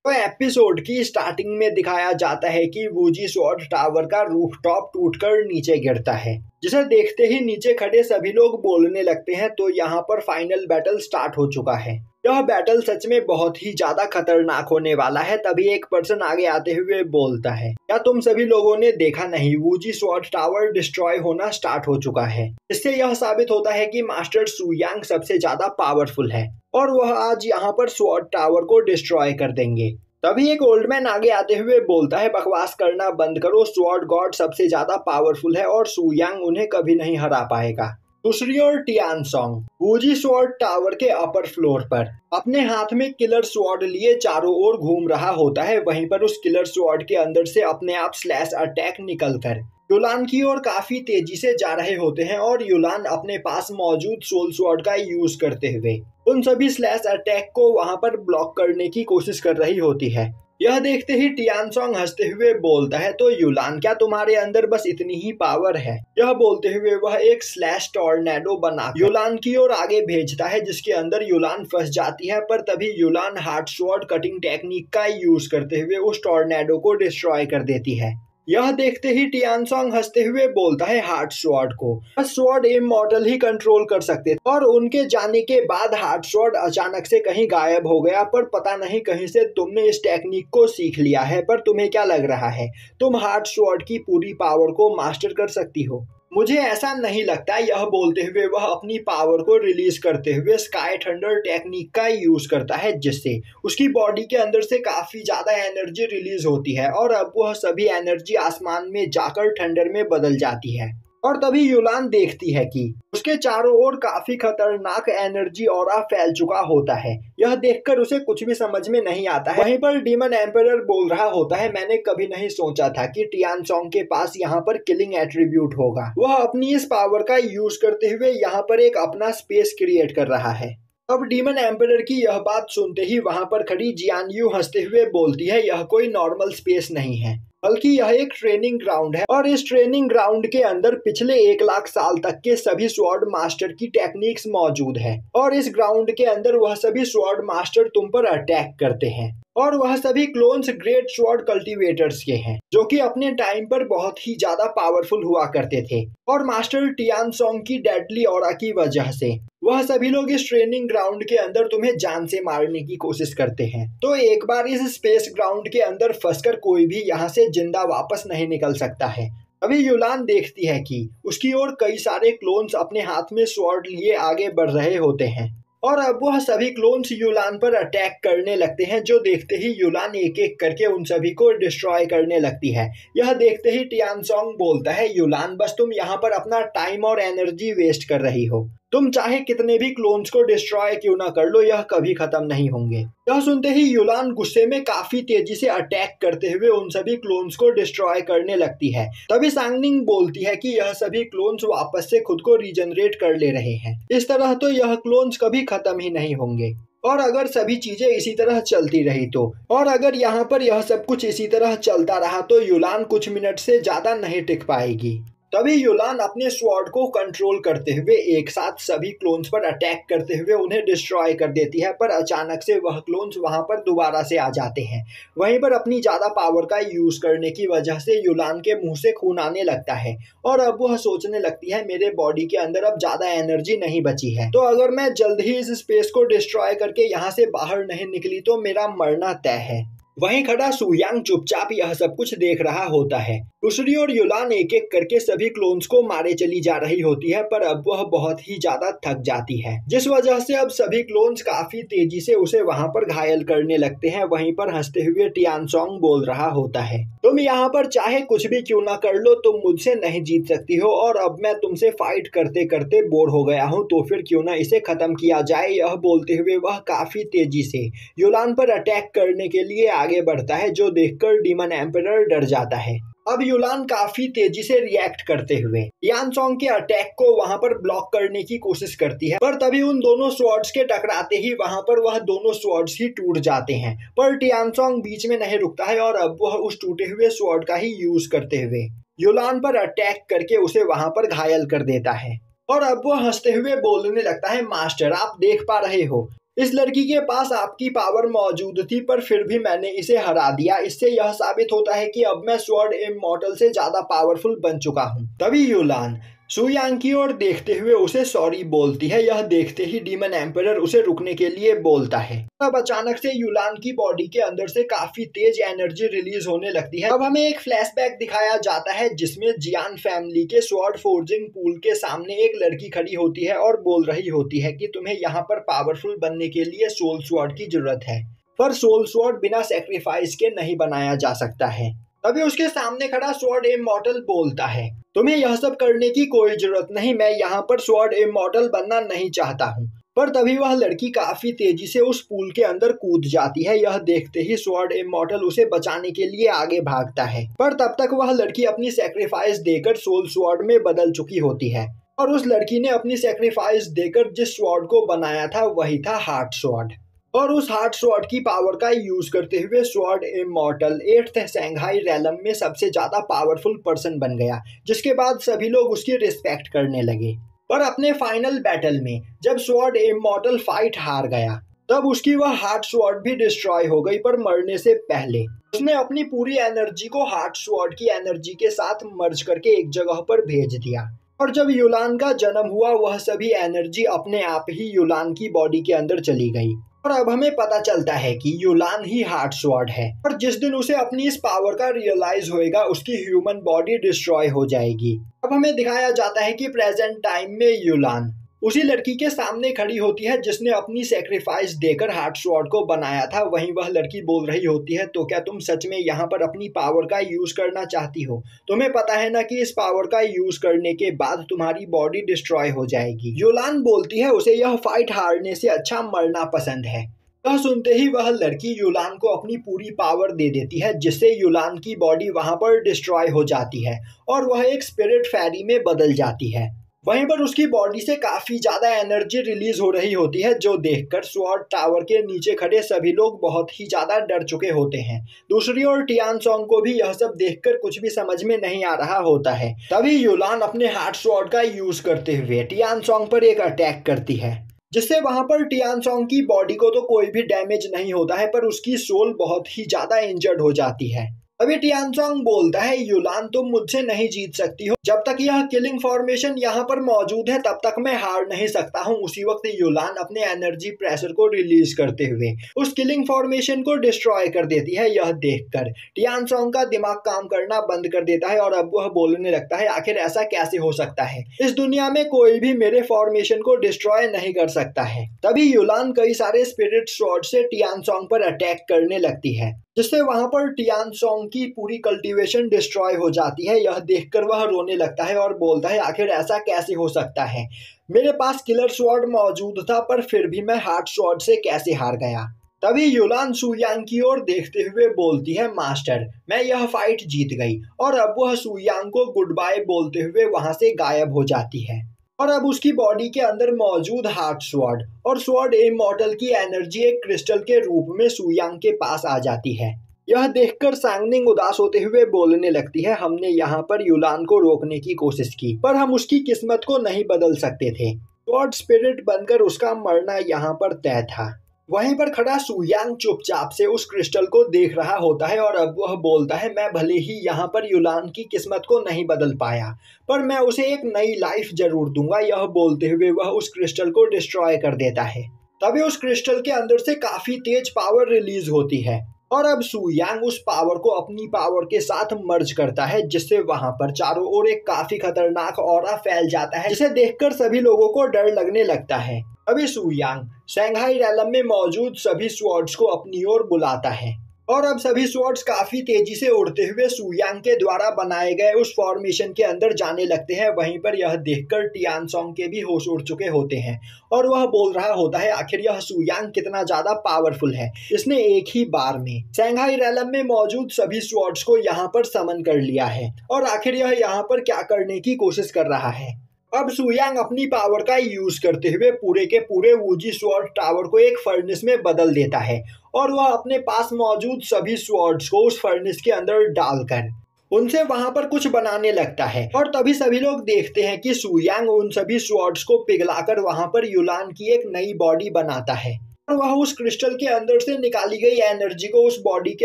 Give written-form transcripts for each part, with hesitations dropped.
तो एपिसोड की स्टार्टिंग में दिखाया जाता है कि वूजी स्वॉर्ड टावर का रूफटॉप टूटकर नीचे गिरता है, जिसे देखते ही नीचे खड़े सभी लोग बोलने लगते हैं। तो यहाँ पर फाइनल बैटल स्टार्ट हो चुका है। यह बैटल सच में बहुत ही ज्यादा खतरनाक होने वाला है। तभी एक पर्सन आगे आते हुए बोलता है, क्या तुम सभी लोगों ने देखा नहीं, वूजी स्वॉर्ड टावर डिस्ट्रॉय होना स्टार्ट हो चुका है। इससे यह साबित होता है कि मास्टर सु यांग सबसे ज्यादा पावरफुल है और वह आज यहाँ पर स्वॉर्ड टावर को डिस्ट्रॉय कर देंगे। तभी एक ओल्ड मैन आगे आते हुए बोलता है, बकवास करना बंद करो, स्वॉर्ड गॉड सबसे ज्यादा पावरफुल है और सु यांग उन्हें कभी नहीं हरा पाएगा। दूसरी ओर Tian Song Wuji sword tower के अपर फ्लोर पर अपने हाथ में किलर स्वॉर्ड लिए चारों ओर घूम रहा होता है। वहीं पर उस किलर स्वॉर्ड के अंदर से अपने आप स्लैश अटैक निकलकर युलान की ओर काफी तेजी से जा रहे होते हैं और युलान अपने पास मौजूद सोल स्वॉर्ड का यूज करते हुए उन सभी स्लैश अटैक को वहां पर ब्लॉक करने की कोशिश कर रही होती है। यह देखते ही टियान सोंग हंसते हुए बोलता है, तो युलान क्या तुम्हारे अंदर बस इतनी ही पावर है। यह बोलते हुए वह एक स्लैश टॉर्नेडो बना युलान की ओर आगे भेजता है, जिसके अंदर युलान फंस जाती है। पर तभी युलान हार्ट स्वॉर्ड कटिंग टेक्निक का यूज करते हुए उस टॉर्नेडो को डिस्ट्रॉय कर देती है। यह देखते ही टियान सोंग हंसते हुए बोलता है, हार्ट स्वॉर्ड को स्वॉर्ड इमॉर्टल ही कंट्रोल कर सकते थे और उनके जाने के बाद हार्ट स्वॉर्ड अचानक से कहीं गायब हो गया। पर पता नहीं कहीं से तुमने इस टेक्निक को सीख लिया है। पर तुम्हें क्या लग रहा है, तुम हार्ट स्वॉर्ड की पूरी पावर को मास्टर कर सकती हो? मुझे ऐसा नहीं लगता। यह बोलते हुए वह अपनी पावर को रिलीज करते हुए स्काई थंडर टेक्निक का यूज करता है, जिससे उसकी बॉडी के अंदर से काफी ज्यादा एनर्जी रिलीज होती है और अब वह सभी एनर्जी आसमान में जाकर थंडर में बदल जाती है। और तभी युलान देखती है कि उसके चारों ओर काफी खतरनाक एनर्जी ऑरा फैल चुका होता है। यह देखकर उसे कुछ भी समझ में नहीं आता है। वहीं पर डीमन एम्परर बोल रहा होता है, मैंने कभी नहीं सोचा था कि टियान सोंग के पास यहाँ पर किलिंग एट्रीब्यूट होगा। वह अपनी इस पावर का यूज करते हुए यहाँ पर एक अपना स्पेस क्रिएट कर रहा है। अब डीमन एम्परर की यह बात सुनते ही वहां पर खड़ी जियान यू हंसते हुए बोलती है, यह कोई नॉर्मल स्पेस नहीं है, बल्कि यह एक ट्रेनिंग ग्राउंड है और इस ट्रेनिंग ग्राउंड के अंदर पिछले 1 लाख साल तक के सभी स्वॉर्ड मास्टर की टेक्निक्स मौजूद है और इस ग्राउंड के अंदर वह सभी स्वॉर्ड मास्टर तुम पर अटैक करते हैं और वह सभी क्लोन्स ग्रेट स्वॉर्ड कल्टीवेटर्स के हैं, जो कि अपने टाइम पर बहुत ही ज्यादा पावरफुल हुआ करते थे और मास्टर टियान सोंग की डेडली ऑरा की वजह से वह सभी लोग इस ट्रेनिंग ग्राउंड के अंदर तुम्हें जान से मारने की कोशिश करते हैं। तो एक बार इस स्पेस ग्राउंड के अंदर फंसकर कोई भी यहाँ से जिंदा वापस नहीं निकल सकता है। अभी युलान देखती है कि उसकी ओर कई सारे क्लोन्स अपने हाथ में स्वॉर्ड लिए आगे बढ़ रहे होते हैं और अब वह सभी क्लोन्स युलान पर अटैक करने लगते हैं, जो देखते ही युलान एक एक करके उन सभी को डिस्ट्रॉय करने लगती है। यह देखते ही टियान सोंग बोलता है, युलान बस तुम यहाँ पर अपना टाइम और एनर्जी वेस्ट कर रही हो। तुम चाहे कितने भी क्लोन्स को डिस्ट्रॉय क्यों ना कर लो, यह कभी खत्म नहीं होंगे। यह सुनते ही युलान गुस्से में काफी तेजी से अटैक करते हुए उन सभी क्लोन्स को डिस्ट्रॉय करने लगती है। तभी सांगनिंग बोलती है कि यह सभी क्लोन्स वापस से खुद को रीजनरेट कर ले रहे हैं। इस तरह तो यह क्लोन्स कभी खत्म ही नहीं होंगे और अगर सभी चीजें इसी तरह चलती रही तो, और अगर यहाँ पर यह सब कुछ इसी तरह चलता रहा तो युलान कुछ मिनट से ज्यादा नहीं टिक पाएगी। तभी युलान अपने स्वॉर्ड को कंट्रोल करते हुए एक साथ सभी क्लोन्स पर अटैक करते हुए उन्हें डिस्ट्रॉय कर देती है। पर अचानक से वह क्लोन्स वहां पर दोबारा से आ जाते हैं। वहीं पर अपनी ज्यादा पावर का यूज करने की वजह से युलान के मुंह से खून आने लगता है और अब वह सोचने लगती है, मेरे बॉडी के अंदर अब ज्यादा एनर्जी नहीं बची है, तो अगर मैं जल्द ही इस स्पेस को डिस्ट्रॉय करके यहाँ से बाहर नहीं निकली तो मेरा मरना तय है। वहीं खड़ा सु यांग चुपचाप यह सब कुछ देख रहा होता है। दूसरी ओर युलान एक एक करके सभी क्लोन्स को मारे चली जा रही होती है, पर अब वह बहुत ही ज्यादा थक जाती है, जिस वजह से अब सभी क्लोन्स काफी तेजी से उसे वहां पर घायल करने लगते हैं। वहीं पर हंसते हुए टियान सोंग बोल रहा होता है, तुम यहाँ पर चाहे कुछ भी क्यों ना कर लो, तुम मुझसे नहीं जीत सकती हो और अब मैं तुमसे फाइट करते करते बोर हो गया हूँ, तो फिर क्यों ना इसे खत्म किया जाए। यह बोलते हुए वह काफी तेजी से युलान पर अटैक करने के लिए आगे बढ़ता है, जो देखकर डीमन एम्परर डर जाता है। अब युलान काफी तेजी से रिएक्ट करते हुए टियान सोंग के अटैक को वहां पर ब्लॉक करने की कोशिश करती है, पर तभी उन दोनों स्वॉर्ड्स के टकराते ही वहां पर वह दोनों स्वॉर्ड्स ही टूट जाते हैं। पर टियान सोंग बीच में नहीं रुकता है और अब वह उस टूटे हुए स्वॉर्ड का ही यूज करते हुए युलान पर अटैक करके उसे वहां पर घायल कर देता है और अब वह हंसते हुए बोलने लगता है, मास्टर आप देख पा रहे हो, इस लड़की के पास आपकी पावर मौजूद थी पर फिर भी मैंने इसे हरा दिया। इससे यह साबित होता है कि अब मैं स्वॉर्ड इमॉर्टल से ज्यादा पावरफुल बन चुका हूँ। तभी युलान सु यांग की ओर देखते हुए उसे सॉरी बोलती है। यह देखते ही डीमन एम्परर उसे रुकने के लिए बोलता है। तब अचानक से युलान की बॉडी के अंदर से काफी तेज एनर्जी रिलीज होने लगती है। अब हमें एक फ्लैशबैक दिखाया जाता है जिसमें जियान फैमिली के स्वॉर्ड फोर्जिंग पूल के सामने एक लड़की खड़ी होती है और बोल रही होती है कि तुम्हें यहाँ पर पावरफुल बनने के लिए सोल स्वॉर्ड की जरूरत है, पर सोल स्वॉर्ड बिना सेक्रीफाइस के नहीं बनाया जा सकता है। तभी उसके सामने खड़ा स्वॉर्ड इमॉर्टल बोलता है, तुम्हें यह सब करने की कोई जरूरत नहीं, मैं यहाँ पर स्वॉर्ड इमॉर्टल बनना नहीं चाहता हूँ। पर तभी वह लड़की काफी तेजी से उस पूल के अंदर कूद जाती है। यह देखते ही स्वॉर्ड इमॉर्टल उसे बचाने के लिए आगे भागता है, पर तब तक वह लड़की अपनी सेक्रीफाइस देकर सोल स्वॉर्ड में बदल चुकी होती है। और उस लड़की ने अपनी सेक्रीफाइस देकर जिस स्वॉर्ड को बनाया था वही था हार्ट स्वॉर्ड। और उस हार्ट स्वॉर्ड की पावर का यूज करते हुए स्वॉर्ड इमॉर्टल 8th शंघाई रेलम में सबसे ज्यादा पावरफुल पर्सन बन गया, जिसके बाद सभी लोग उसकी रिस्पेक्ट करने लगे। पर अपने फाइनल बैटल में जब स्वॉर्ड इमॉर्टल फाइट हार गया तब उसकी वह हार्ट स्वॉर्ड भी डिस्ट्रॉय हो गई। पर मरने से पहले उसने अपनी पूरी एनर्जी को हार्ट स्वॉर्ड की एनर्जी के साथ मर्ज करके एक जगह पर भेज दिया। और जब युलान का जन्म हुआ वह सभी एनर्जी अपने आप ही युलान की बॉडी के अंदर चली गई। और अब हमें पता चलता है कि युलान ही हार्ट स्वॉर्ड है। और जिस दिन उसे अपनी इस पावर का रियलाइज होएगा उसकी ह्यूमन बॉडी डिस्ट्रॉय हो जाएगी। अब हमें दिखाया जाता है कि प्रेजेंट टाइम में युलान उसी लड़की के सामने खड़ी होती है जिसने अपनी सेक्रीफाइस देकर हार्ट स्वॉर्ड को बनाया था। वहीं वह लड़की बोल रही होती है, तो क्या तुम सच में यहाँ पर अपनी पावर का यूज करना चाहती हो? तुम्हें पता है ना कि इस पावर का यूज करने के बाद तुम्हारी बॉडी डिस्ट्रॉय हो जाएगी। युलान बोलती है उसे यह फाइट हारने से अच्छा मरना पसंद है। यह सुनते ही वह लड़की युलान को अपनी पूरी पावर दे देती है, जिससे युलान की बॉडी वहां पर डिस्ट्रॉय हो जाती है और वह एक स्पिरिट फेरी में बदल जाती है। वहीं पर उसकी बॉडी से काफी ज्यादा एनर्जी रिलीज हो रही होती है, जो देखकर स्वॉर्ड टावर के नीचे खड़े सभी लोग बहुत ही ज्यादा डर चुके होते हैं। दूसरी ओर टियान सोंग को भी यह सब देखकर कुछ भी समझ में नहीं आ रहा होता है। तभी युलान अपने हार्ट स्वॉर्ड का यूज करते हुए टियान सोंग पर एक अटैक करती है, जिससे वहां पर टियान सोंग की बॉडी को तो कोई भी डैमेज नहीं होता है, पर उसकी सोल बहुत ही ज्यादा इंजर्ड हो जाती है। अभी टियान सोंग बोलता है, युलान तुम मुझसे नहीं जीत सकती हो, जब तक यह किलिंग फॉर्मेशन यहाँ पर मौजूद है तब तक मैं हार नहीं सकता हूँ। उसी वक्त युलान अपने एनर्जी प्रेशर को रिलीज करते हुए उस किलिंग फॉर्मेशन को डिस्ट्रॉय कर देती है। यह देखकर टियान सोंग का दिमाग काम करना बंद कर देता है और अब वह बोलने लगता है, आखिर ऐसा कैसे हो सकता है? इस दुनिया में कोई भी मेरे फॉर्मेशन को डिस्ट्रॉय नहीं कर सकता है। तभी युलान कई सारे स्पिरिट स्वॉर्ड से टियान सोंग पर अटैक करने लगती है, जिससे वहां पर टियान सोंग की पूरी कल्टीवेशन डिस्ट्रॉय हो जाती है। यह देखकर वह रोने लगता है और बोलता है, आखिर ऐसा कैसे हो सकता है? मेरे पास किलर स्वॉर्ड मौजूद था पर फिर भी मैं हार्ट स्वॉर्ड से कैसे हार गया? तभी युलान सु यांग की ओर देखते हुए बोलती है, मास्टर मैं यह फाइट जीत गई। और अब वह सु यांग को गुड बाय बोलते हुए वहां से गायब हो जाती है। और अब उसकी बॉडी के अंदर मौजूद हार्ट स्वॉर्ड और स्वॉर्ड इमॉर्टल की एनर्जी एक क्रिस्टल के रूप में सु यांग के पास आ जाती है। यह देखकर सांगनिंग उदास होते हुए बोलने लगती है, हमने यहाँ पर युलान को रोकने की कोशिश की पर हम उसकी किस्मत को नहीं बदल सकते थे। स्वॉर्ड स्पिरिट बनकर उसका मरना यहाँ पर तय था। वहीं पर खड़ा सु यांग चुपचाप से उस क्रिस्टल को देख रहा होता है और अब वह बोलता है, मैं भले ही यहाँ पर युलान की किस्मत को नहीं बदल पाया पर मैं उसे एक नई लाइफ जरूर दूंगा। यह बोलते हुए वह उस क्रिस्टल को डिस्ट्रॉय कर देता है। तभी उस क्रिस्टल के अंदर से काफी तेज पावर रिलीज होती है और अब सु यांग उस पावर को अपनी पावर के साथ मर्ज करता है, जिससे वहां पर चारों ओर एक काफी खतरनाक ऑरा फैल जाता है, जिसे देखकर सभी लोगों को डर लगने लगता है। अभी सु यांग शंघाई रेलम में मौजूद सभी स्वॉर्ड्स को अपनी ओर बुलाता है और अब सभी स्वॉर्ड्स काफी तेजी से उड़ते हुए सु यांग के द्वारा बनाए गए उस फॉर्मेशन के अंदर जाने लगते हैं। वहीं पर यह देखकर टियान सोंग के भी होश उड़ चुके होते हैं और वह बोल रहा होता है, आखिर यह सु यांग कितना ज्यादा पावरफुल है, इसने एक ही बार में शंघाई रेलम में मौजूद सभी स्वॉर्ड्स को यहाँ पर समन कर लिया है और आखिर यह यहाँ पर क्या करने की कोशिश कर रहा है। अब सु यांग अपनी पावर का यूज करते हुए पूरे के पूरे वूजी स्वॉर्ड टावर को एक फर्नेस में बदल देता है और वह अपने पास मौजूद सभी स्वॉर्ड्स को उस फर्नेस के अंदर डालकर उनसे वहां पर कुछ बनाने लगता है। और तभी सभी लोग देखते हैं कि सु यांग उन सभी स्वॉर्ड्स को पिघलाकर वहां पर युलान की एक नई बॉडी बनाता है। और वह उस क्रिस्टल के अंदर से निकाली गई एनर्जी को उस बॉडी के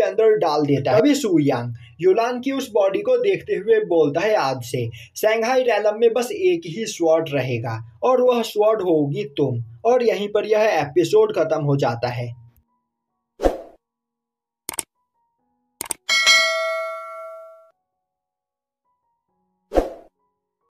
अंदर डाल देता है। तभी सू यांग युलान की उस बॉडी को देखते हुए बोलता है, आज से शंघाई रैलम में बस एक ही स्वॉर्ड रहेगा और वह स्वॉर्ड होगी तुम। और यहीं पर यह एपिसोड खत्म हो जाता है।